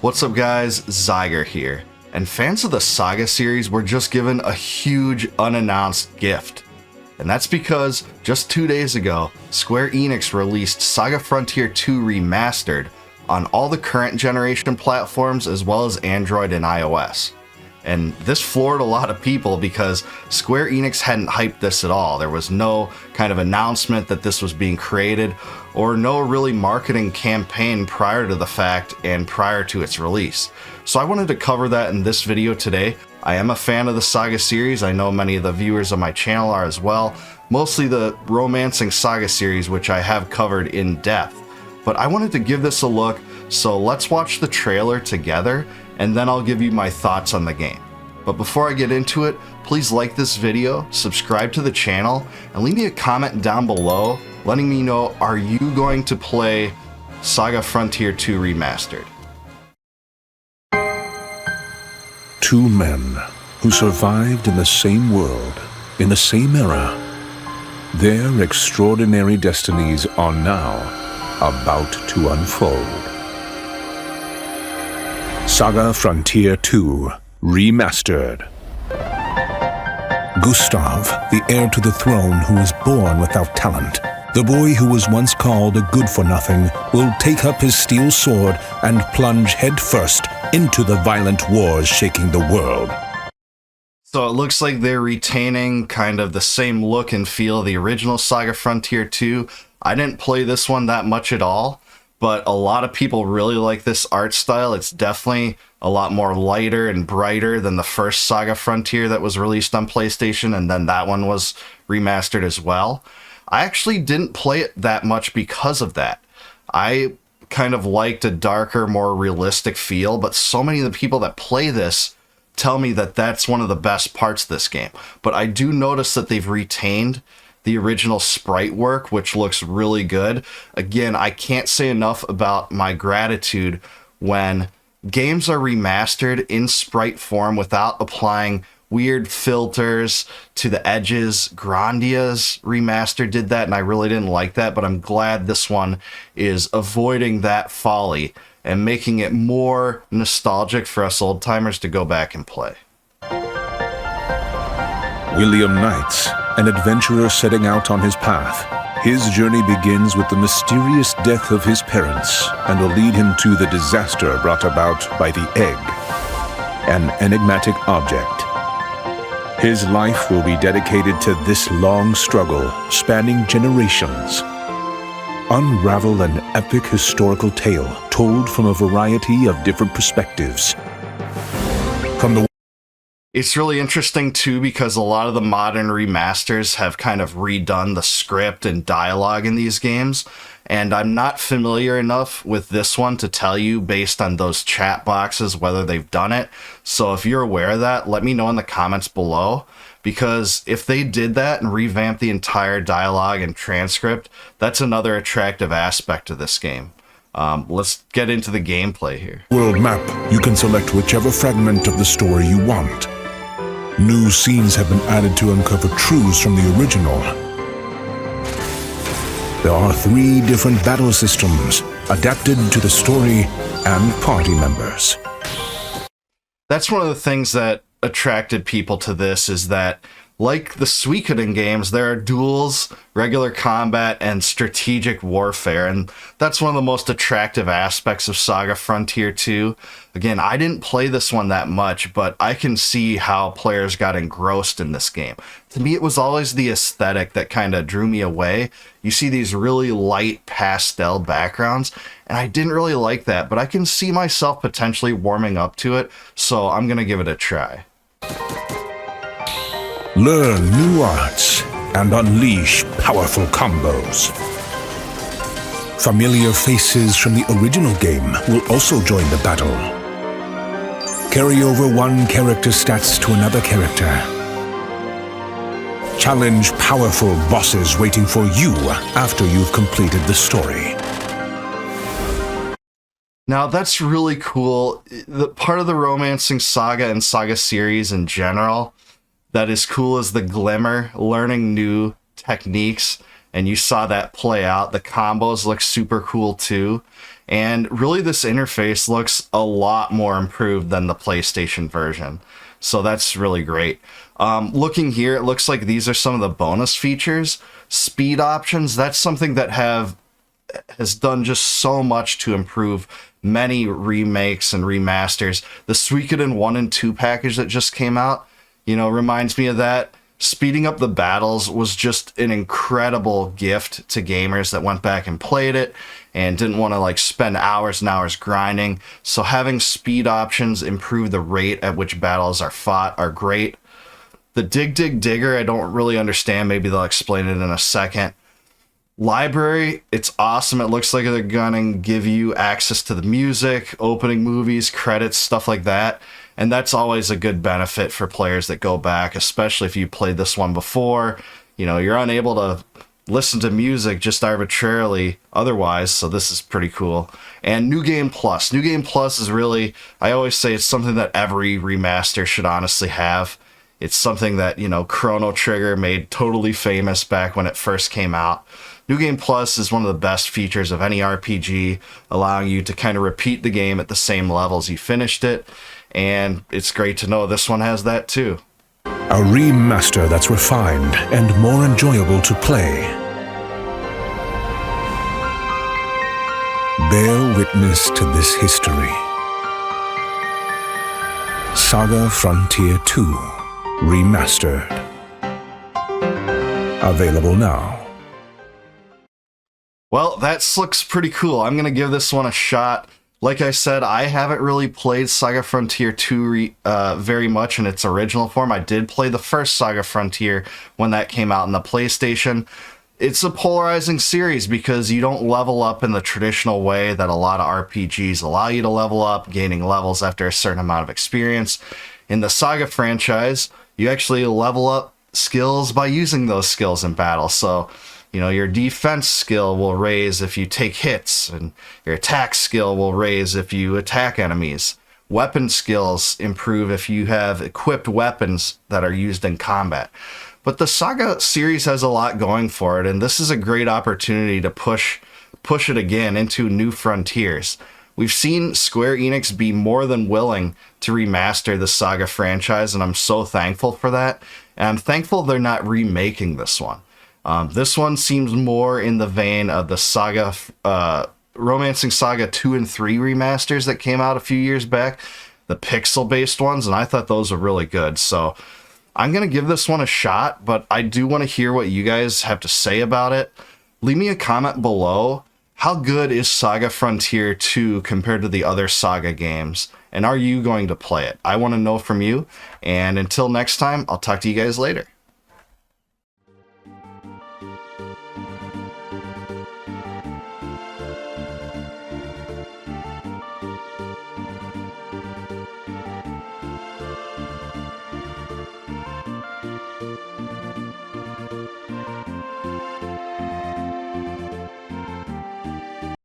What's up guys, SaGa here, and fans of the SaGa series were just given a huge unannounced gift. And that's because just 2 days ago, Square Enix released SaGa Frontier 2 Remastered on all the current generation platforms as well as Android and iOS. And this floored a lot of people because Square Enix hadn't hyped this at all. There was no kind of announcement that this was being created or no really marketing campaign prior to the fact and prior to its release. So I wanted to cover that in this video today. I am a fan of the SaGa series. I know many of the viewers on my channel are as well. Mostly the Romancing SaGa series, which I have covered in depth. But I wanted to give this a look, so let's watch the trailer together and then I'll give you my thoughts on the game. But before I get into it, please like this video, subscribe to the channel, and leave me a comment down below letting me know, are you going to play SaGa Frontier 2 Remastered? Two men who survived in the same world, in the same era. Their extraordinary destinies are now about to unfold. SaGa Frontier 2 Remastered. Gustav, the heir to the throne who is born without talent, the boy who was once called a good-for-nothing, will take up his steel sword and plunge headfirst into the violent wars shaking the world. So it looks like they're retaining kind of the same look and feel of the original SaGa Frontier 2. I didn't play this one that much at all, but a lot of people really like this art style. It's definitely a lot more lighter and brighter than the first SaGa Frontier that was released on PlayStation, and then that one was remastered as well. I actually didn't play it that much because of that. I kind of liked a darker, more realistic feel, but so many of the people that play this tell me that that's one of the best parts of this game. But I do notice that they've retained the original sprite work, which looks really good. Again, I can't say enough about my gratitude when games are remastered in sprite form without applying weird filters to the edges. Grandia's remaster did that, and I really didn't like that, but I'm glad this one is avoiding that folly and making it more nostalgic for us old-timers to go back and play. William Knights, an adventurer setting out on his path. His journey begins with the mysterious death of his parents and will lead him to the disaster brought about by the egg, an enigmatic object. His life will be dedicated to this long struggle spanning generations. Unravel an epic historical tale told from a variety of different perspectives. It's really interesting too because a lot of the modern remasters have kind of redone the script and dialogue in these games, and I'm not familiar enough with this one to tell you based on those chat boxes whether they've done it. So if you're aware of that, let me know in the comments below, because if they did that and revamped the entire dialogue and transcript, that's another attractive aspect of this game. Let's get into the gameplay here. World map, you can select whichever fragment of the story you want. New scenes have been added to uncover truths from the original. There are 3 different battle systems adapted to the story and party members. That's one of the things that attracted people to this, is that like the Suikoden games, there are duels, regular combat, and strategic warfare, and that's one of the most attractive aspects of SaGa Frontier 2. Again, I didn't play this one that much, but I can see how players got engrossed in this game. To me, it was always the aesthetic that kind of drew me away. You see these really light pastel backgrounds, and I didn't really like that, but I can see myself potentially warming up to it, so I'm going to give it a try. Learn new arts and unleash powerful combos. Familiar faces from the original game will also join the battle. Carry over one character's stats to another character. Challenge powerful bosses waiting for you after you've completed the story. Now that's really cool. The part of the Romancing SaGa and SaGa series in general that is cool is the glimmer, learning new techniques and you saw that play out. The combos look super cool too. And really, this interface looks a lot more improved than the PlayStation version. So that's really great. Looking here, it looks like these are some of the bonus features. Speed options, that's something that has done just so much to improve many remakes and remasters. The Suikoden 1 and 2 package that just came out, reminds me of that. Speeding up the battles was just an incredible gift to gamers that went back and played it and didn't want to spend hours and hours grinding. So having speed options improve the rate at which battles are fought are great. The Dig Dig Digger, I don't really understand. Maybe they'll explain it in a second. Library, it's awesome. It looks like they're gonna give you access to the music, opening movies, credits, stuff like that. And that's always a good benefit for players that go back, especially if you played this one before. You're unable to listen to music just arbitrarily otherwise, so this is pretty cool. And New Game Plus. New Game Plus is really, I always say it's something that every remaster should honestly have. It's something that, Chrono Trigger made totally famous back when it first came out. New Game Plus is one of the best features of any RPG, allowing you to kind of repeat the game at the same levels you finished it. And it's great to know this one has that too. A remaster that's refined and more enjoyable to play. Bear witness to this history. SaGa Frontier 2 Remastered. Available now. Well, that looks pretty cool. I'm going to give this one a shot. Like I said, I haven't really played SaGa Frontier 2 very much in its original form. I did play the first SaGa Frontier when that came out in the PlayStation. It's a polarizing series because you don't level up in the traditional way that a lot of RPGs allow you to level up, gaining levels after a certain amount of experience. In the SaGa franchise, you actually level up skills by using those skills in battle. So, your defense skill will raise if you take hits, and your attack skill will raise if you attack enemies. Weapon skills improve if you have equipped weapons that are used in combat. But the SaGa series has a lot going for it, and this is a great opportunity to push it again into new frontiers. We've seen Square Enix be more than willing to remaster the SaGa franchise, and I'm so thankful for that. And I'm thankful they're not remaking this one. This one seems more in the vein of the SaGa, Romancing Saga 2 and 3 remasters that came out a few years back, the pixel-based ones, and I thought those were really good. So I'm going to give this one a shot, but I do want to hear what you guys have to say about it. Leave me a comment below. How good is SaGa Frontier 2 compared to the other SaGa games? And are you going to play it? I want to know from you. And until next time, I'll talk to you guys later.